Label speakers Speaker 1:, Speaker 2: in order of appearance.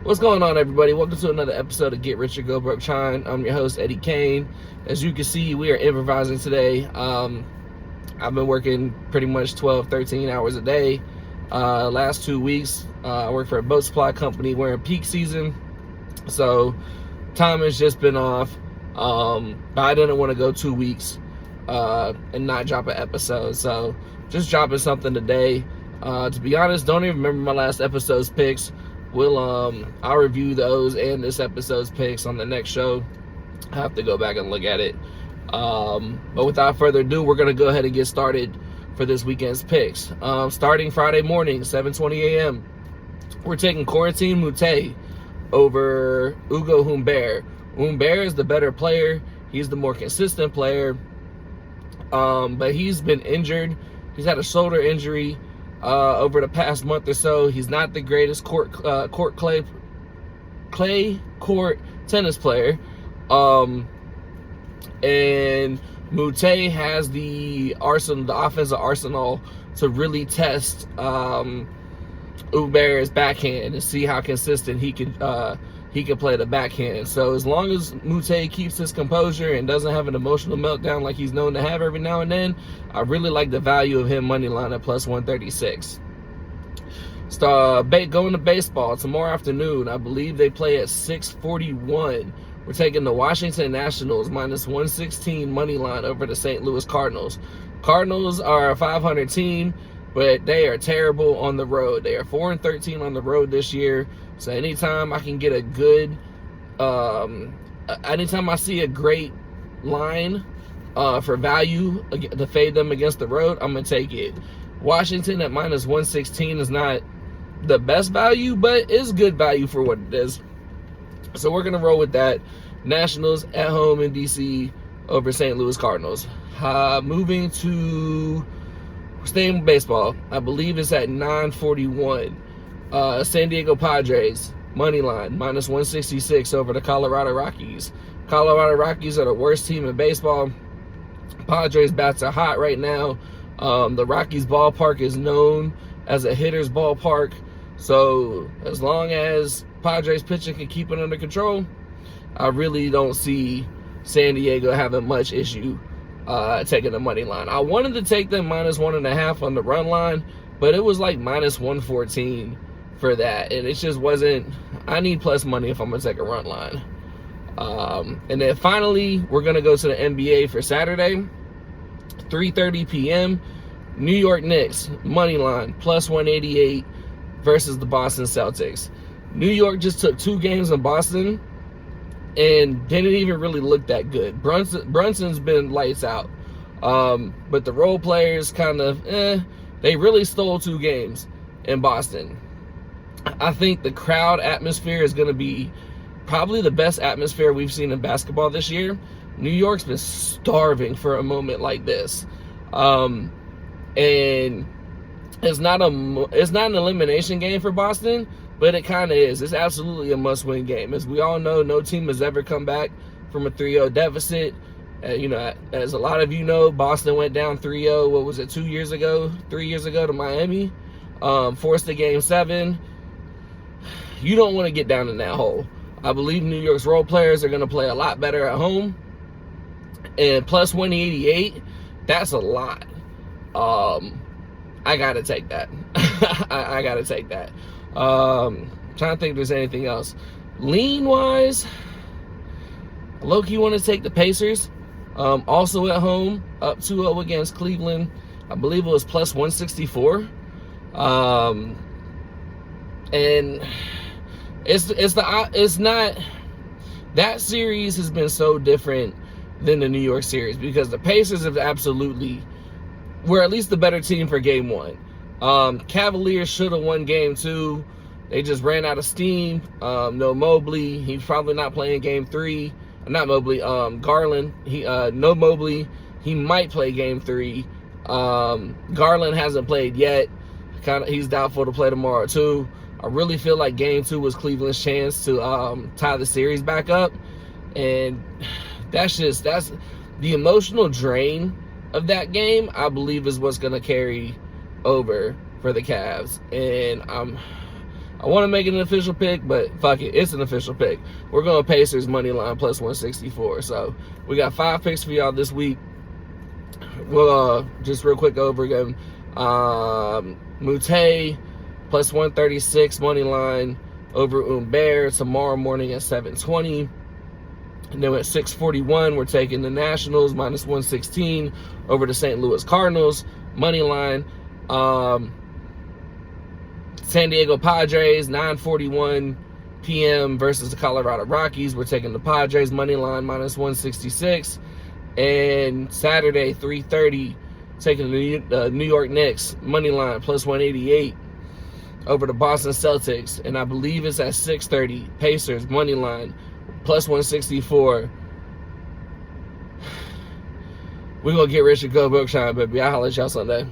Speaker 1: What's going on, everybody? Welcome to another episode of Get Rich or Go Broke Shine. I'm your host, Eddie Kane. As you can see, we are improvising today. I've been working pretty much 12, 13 hours a day. Last 2 weeks, I work for a boat supply company. We're in peak season, so time has just been off. But I didn't want to go 2 weeks and not drop an episode, so just dropping something today. To be honest, don't even remember my last episode's picks. I'll review those and this episode's picks on the next show. I have to go back and look at it. But without further ado, we're gonna go ahead and get started for this weekend's picks. Starting Friday morning, 7:20 a.m. We're taking Quarantine Mute over Ugo Humbert. Humbert is the better player. He's the more consistent player. But he's been injured. He's had a shoulder injury over the past month or so. He's not the greatest clay court tennis player. And Mute has the offensive arsenal to really test Humbert's backhand and see how consistent he can play the backhand. So as long as Mute keeps his composure and doesn't have an emotional meltdown like he's known to have every now and then, I really like the value of him money line at plus 136. Going to baseball tomorrow afternoon. I believe they play at 6:41. We're taking the Washington Nationals minus 116 money line over the St. Louis Cardinals. Cardinals are a 500 team, but they are terrible on the road. They are 4-13 on the road this year. So anytime I can get a good, anytime I see a great line for value to fade them against the road, I'm going to take it. Washington at minus 116 is not the best value, but it's good value for what it is. So we're going to roll with that. Nationals at home in D.C. over St. Louis Cardinals. Moving to staying with baseball, I believe it's at 9:41. San Diego Padres, money line, minus 166 over the Colorado Rockies. Colorado Rockies are the worst team in baseball. Padres bats are hot right now. The Rockies ballpark is known as a hitter's ballpark. So as long as Padres pitching can keep it under control, I really don't see San Diego having much issue taking the money line. I wanted to take them minus 1.5 on the run line, but it was like minus 114 for that, and it just wasn't. I need plus money if I'm gonna take a run line. And then finally, we're gonna go to the NBA for Saturday, 3:30 p.m. New York Knicks money line plus 188 versus the Boston Celtics. New York just took 2 games in Boston and didn't even really look that good. Brunson's been lights out, but the role players kind of they really stole 2 games in Boston. I think the crowd atmosphere is going to be probably the best atmosphere we've seen in basketball this year. New York's been starving for a moment like this, and it's not an elimination game for Boston, but it kind of is. It's absolutely a must-win game. As we all know, no team has ever come back from a 3-0 deficit. As a lot of you know, Boston went down 3-0, what was it, 3 years ago to Miami, forced a Game 7. You don't want to get down in that hole. I believe New York's role players are going to play a lot better at home. And plus 188, that's a lot. I got to take that. I got to take that. Trying to think if there's anything else. Lean-wise, low-key want to take the Pacers. Also at home, up 2-0 against Cleveland. I believe it was plus 164. And it's not, that series has been so different than the New York series because the Pacers have were at least the better team for Game 1. Cavaliers should have won Game 2. They just ran out of steam. No Mobley. He's probably not playing Game 3. Not Mobley. Garland. No Mobley. He might play Game 3. Garland hasn't played yet. He's doubtful to play tomorrow too. I really feel like Game 2 was Cleveland's chance to tie the series back up, and that's the emotional drain of that game, I believe, is what's going to carry over for the Cavs. And I'm I want to make it an official pick, but fuck it, it's an official pick. We're going Pacers money line plus 164. So we got 5 picks for y'all this week. We'll just real quick over again. Mute plus 136 money line over Umber tomorrow morning at 7:20. And then at 6:41, we're taking the Nationals minus 116 over the St. Louis Cardinals money line. San Diego Padres 9:41 p.m. versus the Colorado Rockies. We're taking the Padres money line minus 166. And Saturday 3:30, taking the New York Knicks money line plus 188 over the Boston Celtics. And I believe it's at 6:30, Pacers money line plus 164. We're going to get rich and go Brookshire, baby. I'll holler at y'all Sunday.